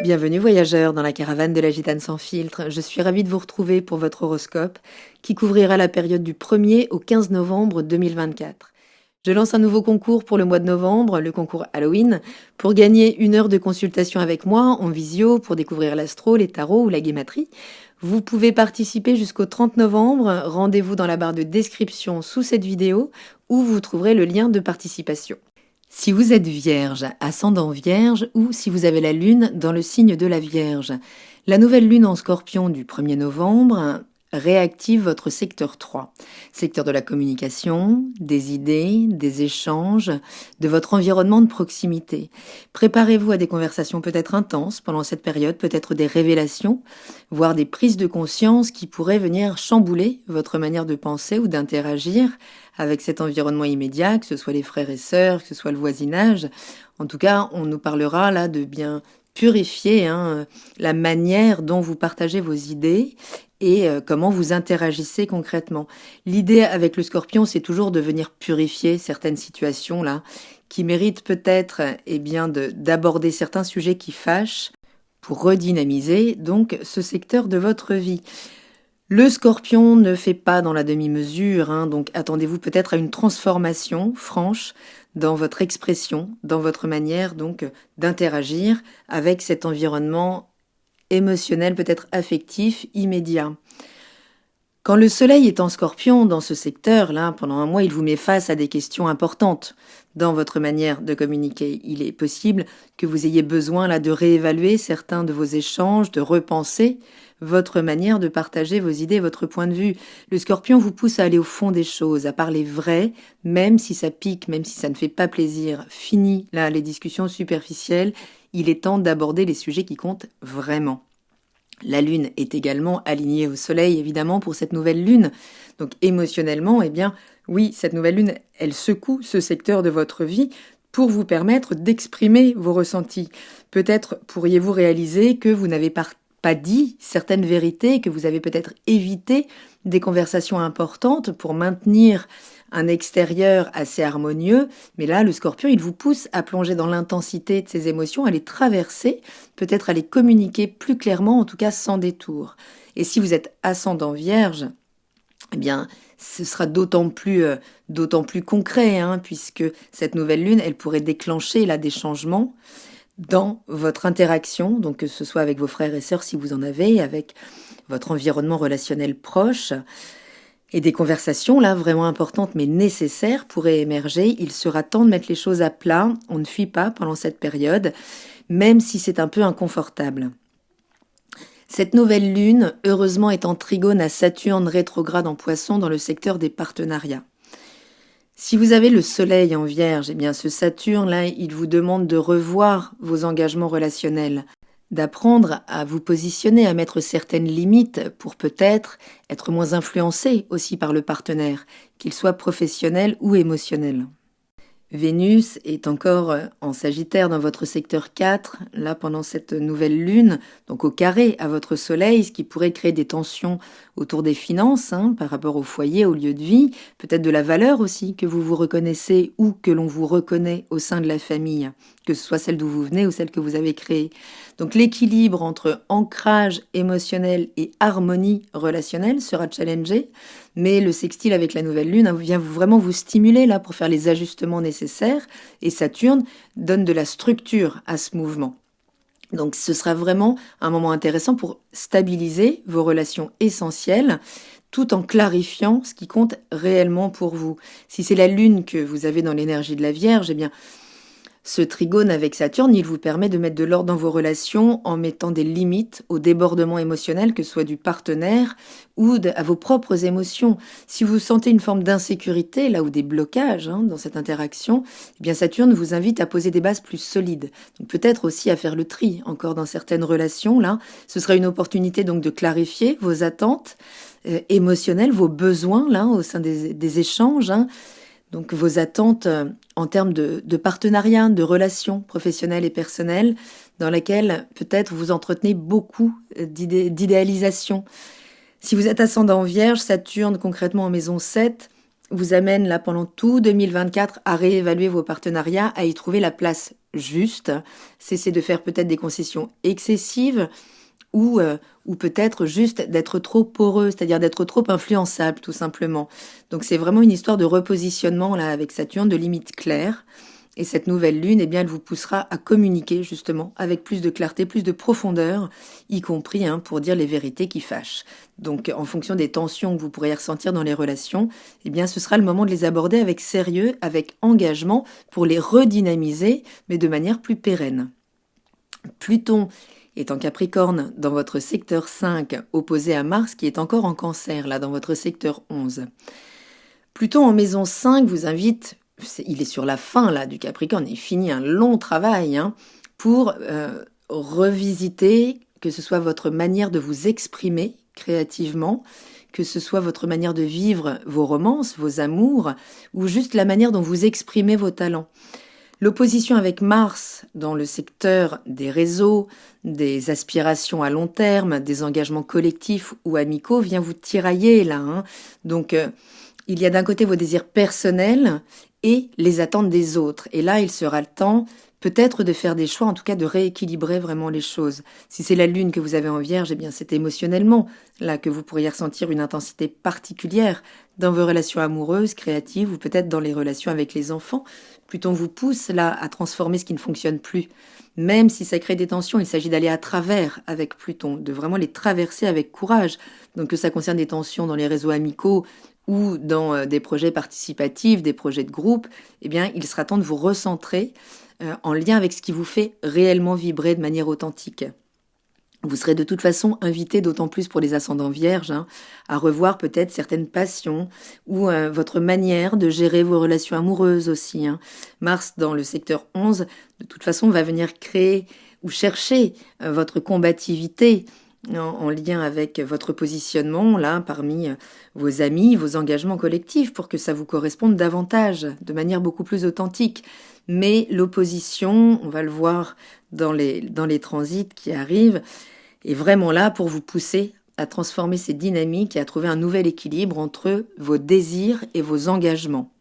Bienvenue voyageurs dans la caravane de la Gitane sans filtre. Je suis ravie de vous retrouver pour votre horoscope qui couvrira la période du 1er au 15 novembre 2024. Je lance un nouveau concours pour le mois de novembre, le concours Halloween, pour gagner 1 heure de consultation avec moi en visio pour découvrir l'astro, les tarots ou la guématrie. Vous pouvez participer jusqu'au 30 novembre. Rendez-vous dans la barre de description sous cette vidéo où vous trouverez le lien de participation. Si vous êtes vierge, ascendant vierge, ou si vous avez la lune dans le signe de la Vierge, la nouvelle lune en Scorpion du 1er novembre réactive votre secteur 3, secteur de la communication, des idées, des échanges, de votre environnement de proximité. Préparez-vous à des conversations peut-être intenses pendant cette période, peut-être des révélations, voire des prises de conscience qui pourraient venir chambouler votre manière de penser ou d'interagir avec cet environnement immédiat, que ce soit les frères et sœurs, que ce soit le voisinage. En tout cas, on nous parlera là de bien purifier la manière dont vous partagez vos idées et comment vous interagissez concrètement. L'idée avec le Scorpion, c'est toujours de venir purifier certaines situations là qui méritent peut-être d'aborder certains sujets qui fâchent pour redynamiser donc ce secteur de votre vie. Le Scorpion ne fait pas dans la demi-mesure, donc attendez-vous peut-être à une transformation franche dans votre expression, dans votre manière donc d'interagir avec cet environnement émotionnel, peut-être affectif, immédiat. Quand le soleil est en Scorpion dans ce secteur-là, pendant un mois, il vous met face à des questions importantes dans votre manière de communiquer. Il est possible que vous ayez besoin là de réévaluer certains de vos échanges, de repenser votre manière de partager vos idées, votre point de vue. Le Scorpion vous pousse à aller au fond des choses, à parler vrai, même si ça pique, même si ça ne fait pas plaisir. Fini là les discussions superficielles, il est temps d'aborder les sujets qui comptent vraiment. La lune est également alignée au soleil, évidemment, pour cette nouvelle lune. Donc émotionnellement, oui, cette nouvelle lune, elle secoue ce secteur de votre vie pour vous permettre d'exprimer vos ressentis. Peut-être pourriez-vous réaliser que vous n'avez pas dit certaines vérités, que vous avez peut-être évité des conversations importantes pour maintenir un extérieur assez harmonieux, mais là, le Scorpion, il vous pousse à plonger dans l'intensité de ces émotions, à les traverser, peut-être à les communiquer plus clairement, en tout cas sans détour. Et si vous êtes ascendant Vierge, ce sera d'autant plus concret, puisque cette nouvelle lune, elle pourrait déclencher là des changements dans votre interaction, donc que ce soit avec vos frères et sœurs si vous en avez, avec votre environnement relationnel proche. Et des conversations là vraiment importantes mais nécessaires pourraient émerger. Il sera temps de mettre les choses à plat. On ne fuit pas pendant cette période, même si c'est un peu inconfortable. Cette nouvelle lune, heureusement, est en trigone à Saturne rétrograde en Poisson dans le secteur des partenariats. Si vous avez le soleil en Vierge, ce Saturne là, il vous demande de revoir vos engagements relationnels, d'apprendre à vous positionner, à mettre certaines limites pour peut-être être moins influencé aussi par le partenaire, qu'il soit professionnel ou émotionnel. Vénus est encore en Sagittaire dans votre secteur 4, là pendant cette nouvelle lune, donc au carré à votre soleil, ce qui pourrait créer des tensions autour des finances par rapport au foyer, au lieu de vie, peut-être de la valeur aussi que vous vous reconnaissez ou que l'on vous reconnaît au sein de la famille, que ce soit celle d'où vous venez ou celle que vous avez créée. Donc l'équilibre entre ancrage émotionnel et harmonie relationnelle sera challengé, mais le sextile avec la nouvelle lune vient vraiment vous stimuler là pour faire les ajustements nécessaires, et Saturne donne de la structure à ce mouvement. Donc ce sera vraiment un moment intéressant pour stabiliser vos relations essentielles, tout en clarifiant ce qui compte réellement pour vous. Si c'est la lune que vous avez dans l'énergie de la Vierge, ce trigone avec Saturne, il vous permet de mettre de l'ordre dans vos relations en mettant des limites au débordement émotionnel, que ce soit du partenaire ou à vos propres émotions. Si vous sentez une forme d'insécurité, là, ou des blocages dans cette interaction, Saturne vous invite à poser des bases plus solides. Donc peut-être aussi à faire le tri encore dans certaines relations. Là, ce sera une opportunité donc de clarifier vos attentes émotionnelles, vos besoins là au sein des échanges. Donc vos attentes en termes de partenariat, de relations professionnelles et personnelles, dans laquelle peut-être vous entretenez beaucoup d'idéalisation. Si vous êtes ascendant Vierge, Saturne concrètement en maison 7, vous amène là pendant tout 2024 à réévaluer vos partenariats, à y trouver la place juste. Cessez de faire peut-être des concessions excessives ou peut-être juste d'être trop poreux, c'est-à-dire d'être trop influençable tout simplement. Donc c'est vraiment une histoire de repositionnement là avec Saturne, de limites claires. Et cette nouvelle lune, eh bien, elle vous poussera à communiquer justement avec plus de clarté, plus de profondeur, y compris pour dire les vérités qui fâchent. Donc, en fonction des tensions que vous pourrez ressentir dans les relations, eh bien, ce sera le moment de les aborder avec sérieux, avec engagement, pour les redynamiser, mais de manière plus pérenne. Pluton est en Capricorne dans votre secteur 5, opposé à Mars qui est encore en Cancer, là, dans votre secteur 11. Pluton en maison 5 vous invite, il est sur la fin là du Capricorne, il finit un long travail pour revisiter, que ce soit votre manière de vous exprimer créativement, que ce soit votre manière de vivre vos romances, vos amours, ou juste la manière dont vous exprimez vos talents. L'opposition avec Mars dans le secteur des réseaux, des aspirations à long terme, des engagements collectifs ou amicaux vient vous tirailler là. Donc, il y a d'un côté vos désirs personnels et les attentes des autres. Et là, il sera le temps peut-être de faire des choix, en tout cas de rééquilibrer vraiment les choses. Si c'est la lune que vous avez en Vierge, eh bien c'est émotionnellement là que vous pourriez ressentir une intensité particulière dans vos relations amoureuses, créatives ou peut-être dans les relations avec les enfants. Pluton vous pousse là à transformer ce qui ne fonctionne plus. Même si ça crée des tensions, il s'agit d'aller à travers avec Pluton, de vraiment les traverser avec courage. Donc que ça concerne des tensions dans les réseaux amicaux ou dans des projets participatifs, des projets de groupe, eh bien il sera temps de vous recentrer en lien avec ce qui vous fait réellement vibrer de manière authentique. Vous serez de toute façon invité, d'autant plus pour les ascendants vierges, à revoir peut-être certaines passions ou votre manière de gérer vos relations amoureuses aussi. Mars, dans le secteur 11, de toute façon, va venir créer ou chercher votre combativité en lien avec votre positionnement là parmi vos amis, vos engagements collectifs pour que ça vous corresponde davantage, de manière beaucoup plus authentique. Mais l'opposition, on va le voir dans les transits qui arrivent, est vraiment là pour vous pousser à transformer ces dynamiques et à trouver un nouvel équilibre entre vos désirs et vos engagements.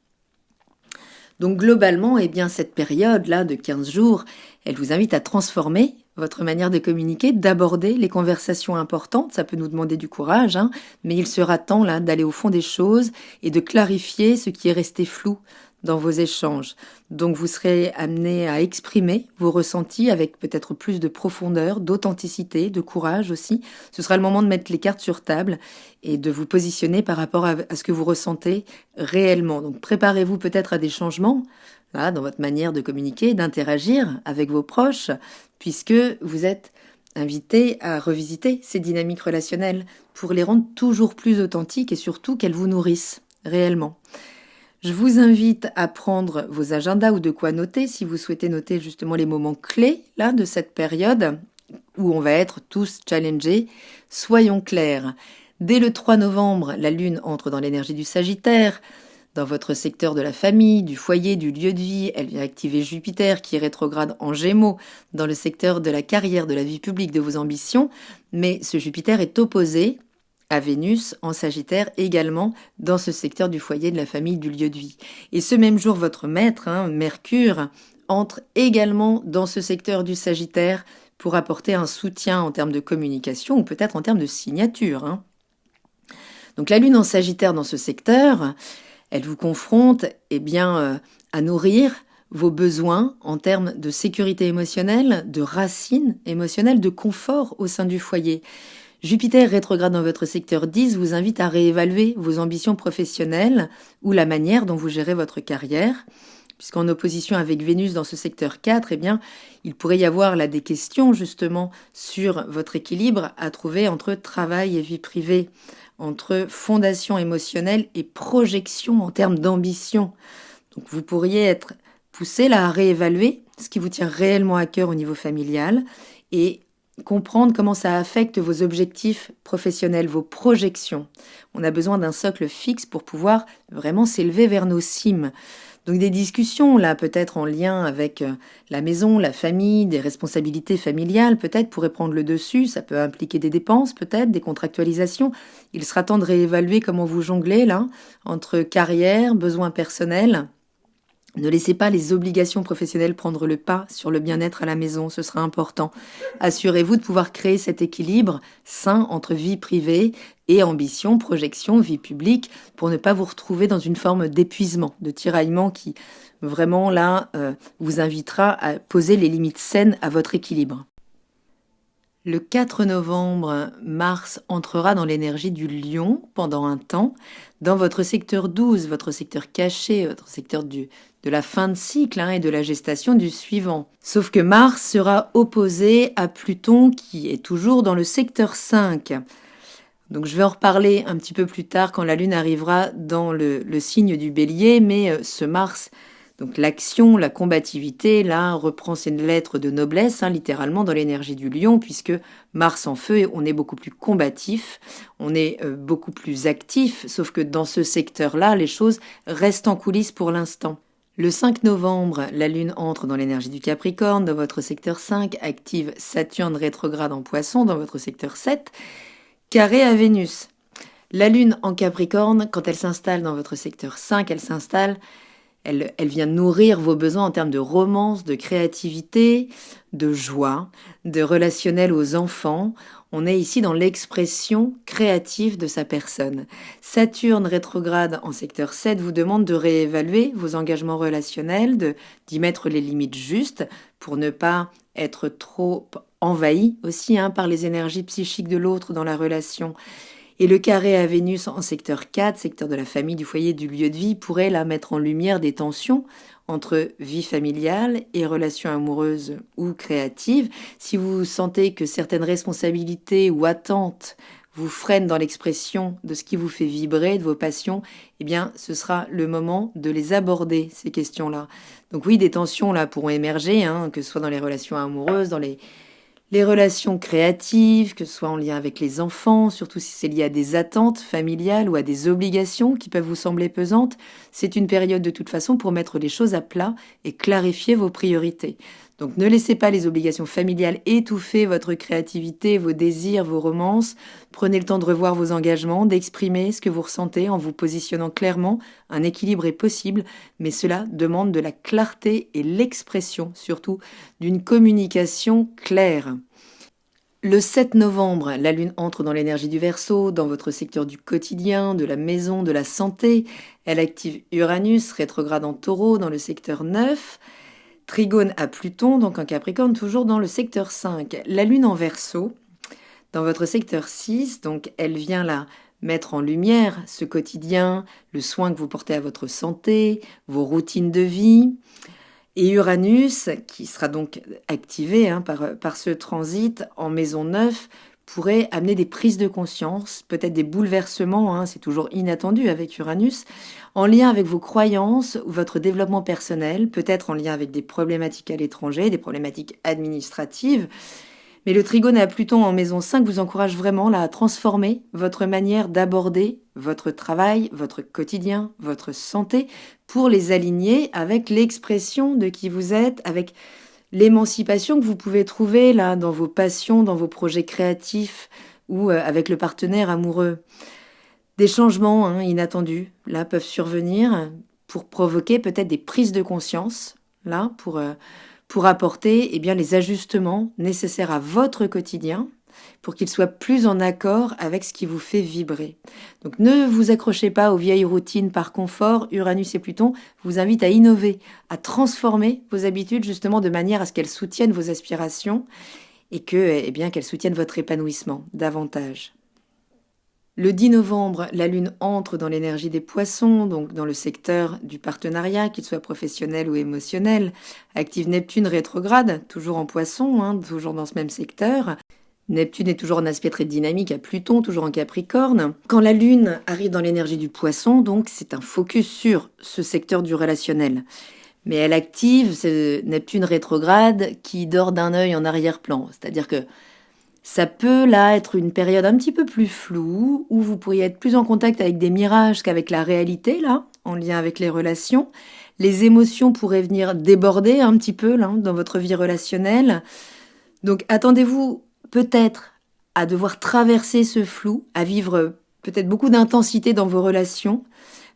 Donc globalement, eh bien, cette période-là de 15 jours, elle vous invite à transformer votre manière de communiquer, d'aborder les conversations importantes. Ça peut nous demander du courage, mais il sera temps là d'aller au fond des choses et de clarifier ce qui est resté flou dans vos échanges. Donc vous serez amené à exprimer vos ressentis avec peut-être plus de profondeur, d'authenticité, de courage aussi. Ce sera le moment de mettre les cartes sur table et de vous positionner par rapport à ce que vous ressentez réellement. Donc préparez-vous peut-être à des changements là, dans votre manière de communiquer, d'interagir avec vos proches, puisque vous êtes invité à revisiter ces dynamiques relationnelles pour les rendre toujours plus authentiques et surtout qu'elles vous nourrissent réellement. Je vous invite à prendre vos agendas ou de quoi noter si vous souhaitez noter justement les moments clés là, de cette période où on va être tous challengés. Soyons clairs. Dès le 3 novembre, la Lune entre dans l'énergie du Sagittaire. Dans votre secteur de la famille, du foyer, du lieu de vie, elle vient activer Jupiter qui est rétrograde en Gémeaux dans le secteur de la carrière, de la vie publique, de vos ambitions. Mais ce Jupiter est opposé à Vénus en Sagittaire également dans ce secteur du foyer, de la famille, du lieu de vie. Et ce même jour, votre maître, Mercure, entre également dans ce secteur du Sagittaire pour apporter un soutien en termes de communication ou peut-être en termes de signature. Donc la Lune en Sagittaire dans ce secteur, elle vous confronte à nourrir vos besoins en termes de sécurité émotionnelle, de racines émotionnelles, de confort au sein du foyer. Jupiter rétrograde dans votre secteur 10 vous invite à réévaluer vos ambitions professionnelles ou la manière dont vous gérez votre carrière. Puisqu'en opposition avec Vénus dans ce secteur 4, il pourrait y avoir là des questions justement sur votre équilibre à trouver entre travail et vie privée, entre fondation émotionnelle et projection en termes d'ambition. Donc vous pourriez être poussé là à réévaluer ce qui vous tient réellement à cœur au niveau familial et comprendre comment ça affecte vos objectifs professionnels, vos projections. On a besoin d'un socle fixe pour pouvoir vraiment s'élever vers nos cimes. Donc des discussions, là, peut-être en lien avec la maison, la famille, des responsabilités familiales, peut-être, pourraient prendre le dessus. Ça peut impliquer des dépenses, peut-être, des contractualisations. Il sera temps de réévaluer comment vous jonglez, là, entre carrière, besoins personnels. Ne laissez pas les obligations professionnelles prendre le pas sur le bien-être à la maison, ce sera important. Assurez-vous de pouvoir créer cet équilibre sain entre vie privée et ambition, projection, vie publique, pour ne pas vous retrouver dans une forme d'épuisement, de tiraillement qui vraiment là vous invitera à poser les limites saines à votre équilibre. Le 4 novembre, Mars entrera dans l'énergie du Lion pendant un temps, dans votre secteur 12, votre secteur caché, votre secteur de la fin de cycle et de la gestation du suivant. Sauf que Mars sera opposé à Pluton qui est toujours dans le secteur 5. Donc je vais en reparler un petit peu plus tard quand la Lune arrivera dans le signe du Bélier, mais ce Mars... Donc l'action, la combativité, là, reprend ses lettres de noblesse, littéralement dans l'énergie du lion, puisque Mars en feu, on est beaucoup plus combatif, on est beaucoup plus actif, sauf que dans ce secteur-là, les choses restent en coulisses pour l'instant. Le 5 novembre, la Lune entre dans l'énergie du Capricorne, dans votre secteur 5, active Saturne rétrograde en Poisson, dans votre secteur 7, carré à Vénus. La Lune en Capricorne, quand elle s'installe dans votre secteur 5, elle vient nourrir vos besoins en termes de romance, de créativité, de joie, de relationnel aux enfants. On est ici dans l'expression créative de sa personne. Saturne rétrograde en secteur 7 vous demande de réévaluer vos engagements relationnels, d'y mettre les limites justes pour ne pas être trop envahi aussi par les énergies psychiques de l'autre dans la relation. Et le carré à Vénus en secteur 4, secteur de la famille, du foyer, du lieu de vie, pourrait là mettre en lumière des tensions entre vie familiale et relations amoureuses ou créatives. Si vous sentez que certaines responsabilités ou attentes vous freinent dans l'expression de ce qui vous fait vibrer, de vos passions, eh bien, ce sera le moment de les aborder, ces questions-là. Donc oui, des tensions là pourront émerger, que ce soit dans les relations amoureuses, dans les relations créatives, que ce soit en lien avec les enfants, surtout si c'est lié à des attentes familiales ou à des obligations qui peuvent vous sembler pesantes, c'est une période de toute façon pour mettre les choses à plat et clarifier vos priorités. Donc ne laissez pas les obligations familiales étouffer votre créativité, vos désirs, vos romances. Prenez le temps de revoir vos engagements, d'exprimer ce que vous ressentez en vous positionnant clairement. Un équilibre est possible, mais cela demande de la clarté et l'expression, surtout d'une communication claire. Le 7 novembre, la Lune entre dans l'énergie du Verseau, dans votre secteur du quotidien, de la maison, de la santé. Elle active Uranus, rétrograde en Taureau, dans le secteur 9. Trigone à Pluton, donc en Capricorne, toujours dans le secteur 5. La Lune en Verseau, dans votre secteur 6, donc elle vient là mettre en lumière ce quotidien, le soin que vous portez à votre santé, vos routines de vie. Et Uranus, qui sera donc activé par ce transit en maison 9, pourrait amener des prises de conscience, peut-être des bouleversements, c'est toujours inattendu avec Uranus, en lien avec vos croyances ou votre développement personnel, peut-être en lien avec des problématiques à l'étranger, des problématiques administratives. Mais le trigone à Pluton en maison 5 vous encourage vraiment là, à transformer votre manière d'aborder votre travail, votre quotidien, votre santé, pour les aligner avec l'expression de qui vous êtes, avec l'émancipation que vous pouvez trouver là dans vos passions, dans vos projets créatifs ou avec le partenaire amoureux. Des changements inattendus là peuvent survenir pour provoquer peut-être des prises de conscience là pour apporter les ajustements nécessaires à votre quotidien pour qu'il soit plus en accord avec ce qui vous fait vibrer. Donc ne vous accrochez pas aux vieilles routines par confort. Uranus et Pluton vous invitent à innover, à transformer vos habitudes justement de manière à ce qu'elles soutiennent vos aspirations et qu'elles soutiennent votre épanouissement davantage. Le 10 novembre, la Lune entre dans l'énergie des Poissons, donc dans le secteur du partenariat, qu'il soit professionnel ou émotionnel. Active Neptune rétrograde, toujours en Poissons, toujours dans ce même secteur. Neptune est toujours en aspect très dynamique à Pluton, toujours en Capricorne. Quand la Lune arrive dans l'énergie du Poisson, donc c'est un focus sur ce secteur du relationnel. Mais elle active ce Neptune rétrograde qui dort d'un œil en arrière-plan. C'est-à-dire que ça peut là être une période un petit peu plus floue, où vous pourriez être plus en contact avec des mirages qu'avec la réalité, là, en lien avec les relations. Les émotions pourraient venir déborder un petit peu là, dans votre vie relationnelle. Donc attendez-vous peut-être à devoir traverser ce flou, à vivre peut-être beaucoup d'intensité dans vos relations,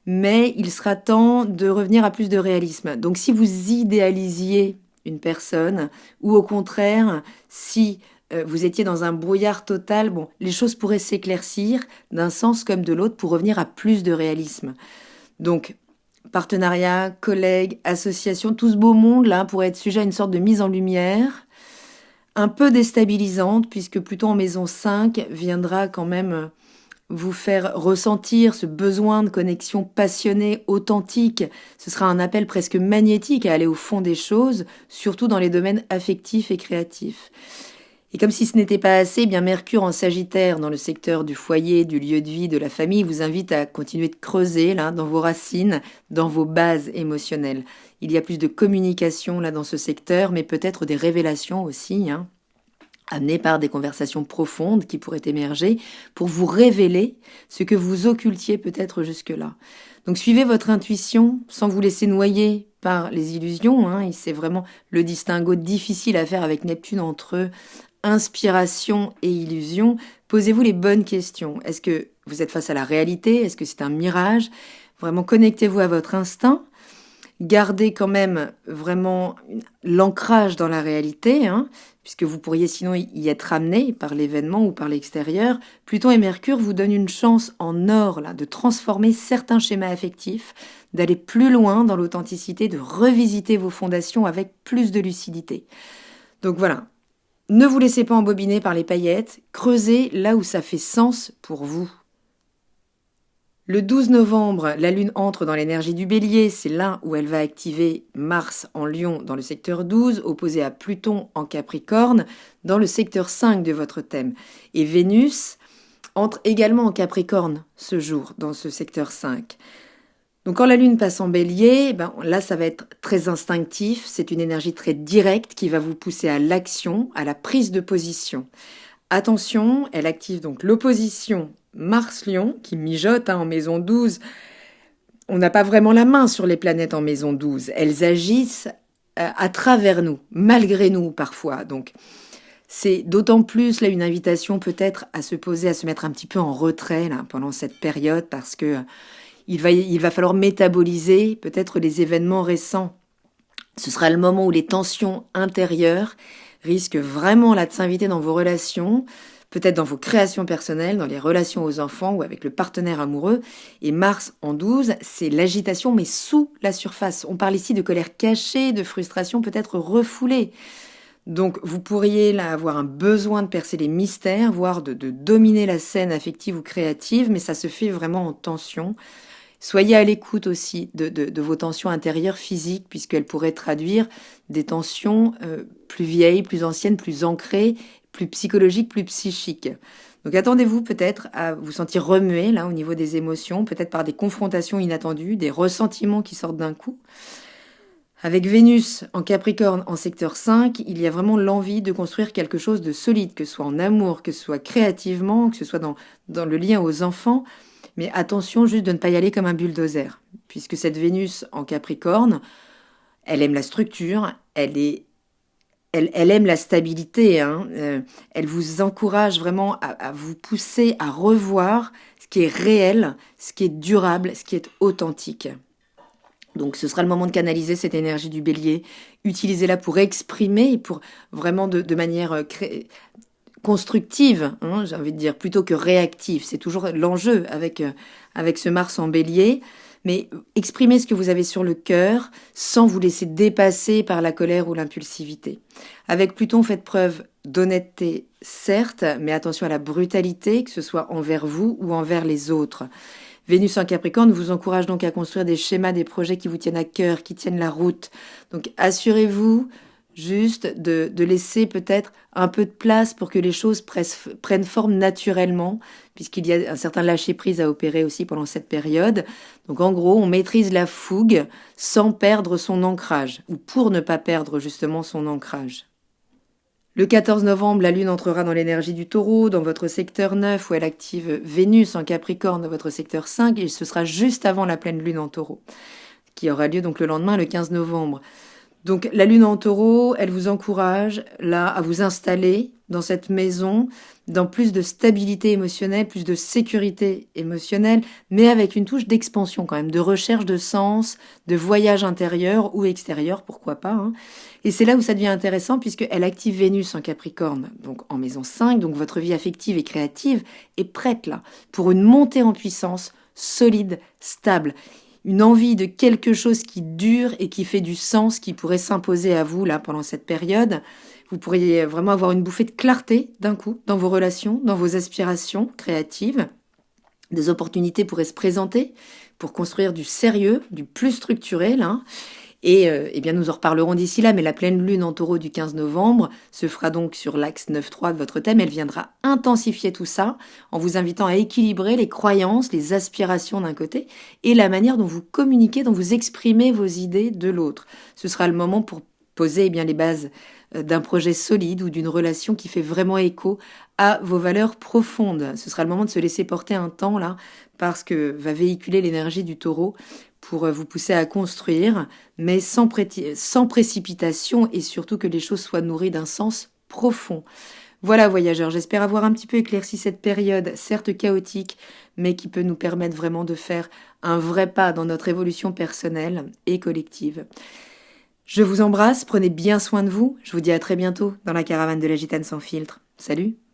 mais il sera temps de revenir à plus de réalisme. Donc si vous idéalisiez une personne, ou au contraire, si vous étiez dans un brouillard total, bon, les choses pourraient s'éclaircir d'un sens comme de l'autre pour revenir à plus de réalisme. Donc, partenariat, collègues, associations, tout ce beau monde là pourrait être sujet à une sorte de mise en lumière, un peu déstabilisante, puisque Pluton en maison 5 viendra quand même vous faire ressentir ce besoin de connexion passionnée, authentique. Ce sera un appel presque magnétique à aller au fond des choses, surtout dans les domaines affectifs et créatifs. Et comme si ce n'était pas assez, eh bien Mercure en Sagittaire, dans le secteur du foyer, du lieu de vie, de la famille, vous invite à continuer de creuser là, dans vos racines, dans vos bases émotionnelles. Il y a plus de communication là dans ce secteur, mais peut-être des révélations aussi, amenées par des conversations profondes qui pourraient émerger pour vous révéler ce que vous occultiez peut-être jusque-là. Donc suivez votre intuition sans vous laisser noyer par les illusions. Et c'est vraiment le distinguo difficile à faire avec Neptune entre inspiration et illusion. Posez-vous les bonnes questions. Est-ce que vous êtes face à la réalité? Est-ce que c'est un mirage? Vraiment connectez-vous à votre instinct. Gardez quand même vraiment l'ancrage dans la réalité, puisque vous pourriez sinon y être amené par l'événement ou par l'extérieur. Pluton et Mercure vous donnent une chance en or là, de transformer certains schémas affectifs, d'aller plus loin dans l'authenticité, de revisiter vos fondations avec plus de lucidité. Donc voilà, ne vous laissez pas embobiner par les paillettes, creusez là où ça fait sens pour vous. Le 12 novembre, la Lune entre dans l'énergie du Bélier, c'est là où elle va activer Mars en Lion dans le secteur 12, opposé à Pluton en Capricorne dans le secteur 5 de votre thème. Et Vénus entre également en Capricorne ce jour, dans ce secteur 5. Donc quand la Lune passe en Bélier, là ça va être très instinctif, c'est une énergie très directe qui va vous pousser à l'action, à la prise de position. Attention, elle active donc l'opposition Mars-Lion, qui mijote en maison 12. On n'a pas vraiment la main sur les planètes en maison 12. Elles agissent à travers nous, malgré nous parfois. Donc, c'est d'autant plus là une invitation peut-être à se poser, à se mettre un petit peu en retrait là, pendant cette période, parce que il va falloir métaboliser peut-être les événements récents. Ce sera le moment où les tensions intérieures risquent vraiment là de s'inviter dans vos relations, peut-être dans vos créations personnelles, dans les relations aux enfants ou avec le partenaire amoureux. Et Mars en 12, c'est l'agitation, mais sous la surface. On parle ici de colère cachée, de frustration peut-être refoulée. Donc vous pourriez là avoir un besoin de percer les mystères, voire de dominer la scène affective ou créative, mais ça se fait vraiment en tension. Soyez à l'écoute aussi de vos tensions intérieures physiques, puisqu'elles pourraient traduire des tensions plus vieilles, plus anciennes, plus ancrées, plus psychologiques, plus psychiques. Donc attendez-vous peut-être à vous sentir remuer là au niveau des émotions, peut-être par des confrontations inattendues, des ressentiments qui sortent d'un coup. Avec Vénus en Capricorne en secteur 5, il y a vraiment l'envie de construire quelque chose de solide, que ce soit en amour, que ce soit créativement, que ce soit dans le lien aux enfants. Mais attention juste de ne pas y aller comme un bulldozer, puisque cette Vénus en Capricorne, elle aime la structure, elle aime la stabilité. Elle vous encourage vraiment à vous pousser à revoir ce qui est réel, ce qui est durable, ce qui est authentique. Donc ce sera le moment de canaliser cette énergie du Bélier, utilisez-la pour exprimer, pour vraiment de manière constructive, j'ai envie de dire, plutôt que réactive. C'est toujours l'enjeu avec ce Mars en Bélier. Mais exprimez ce que vous avez sur le cœur sans vous laisser dépasser par la colère ou l'impulsivité. Avec Pluton, faites preuve d'honnêteté, certes, mais attention à la brutalité, que ce soit envers vous ou envers les autres. Vénus en Capricorne vous encourage donc à construire des schémas, des projets qui vous tiennent à cœur, qui tiennent la route. Donc assurez-vous juste de laisser peut-être un peu de place pour que les choses prennent forme naturellement, puisqu'il y a un certain lâcher-prise à opérer aussi pendant cette période. Donc en gros, on maîtrise la fougue sans perdre son ancrage, ou pour ne pas perdre justement son ancrage. Le 14 novembre, la Lune entrera dans l'énergie du Taureau, dans votre secteur 9, où elle active Vénus en Capricorne dans votre secteur 5, et ce sera juste avant la pleine Lune en Taureau. qui aura lieu donc le lendemain, le 15 novembre. Donc la lune en taureau, elle vous encourage là à vous installer dans cette maison, dans plus de stabilité émotionnelle, plus de sécurité émotionnelle, mais avec une touche d'expansion quand même, de recherche de sens, de voyage intérieur ou extérieur, pourquoi pas, hein. Et c'est là où ça devient intéressant puisqu'elle active Vénus en Capricorne, donc en maison 5, donc votre vie affective et créative est prête là pour une montée en puissance solide, stable. Une envie de quelque chose qui dure et qui fait du sens, qui pourrait s'imposer à vous là pendant cette période. Vous pourriez vraiment avoir une bouffée de clarté d'un coup dans vos relations, dans vos aspirations créatives. Des opportunités pourraient se présenter pour construire du sérieux, du plus structuré là. Et eh bien, nous en reparlerons d'ici là, mais la pleine lune en taureau du 15 novembre se fera donc sur l'axe 9-3 de votre thème. Elle viendra intensifier tout ça en vous invitant à équilibrer les croyances, les aspirations d'un côté et la manière dont vous communiquez, dont vous exprimez vos idées de l'autre. Ce sera le moment pour poser eh bien, les bases d'un projet solide ou d'une relation qui fait vraiment écho à vos valeurs profondes. Ce sera le moment de se laisser porter un temps là, parce que va véhiculer l'énergie du taureau pour vous pousser à construire, mais sans précipitation et surtout que les choses soient nourries d'un sens profond. Voilà, voyageurs, j'espère avoir un petit peu éclairci cette période, certes chaotique, mais qui peut nous permettre vraiment de faire un vrai pas dans notre évolution personnelle et collective. Je vous embrasse, prenez bien soin de vous, je vous dis à très bientôt dans la caravane de la Gitane sans filtre. Salut!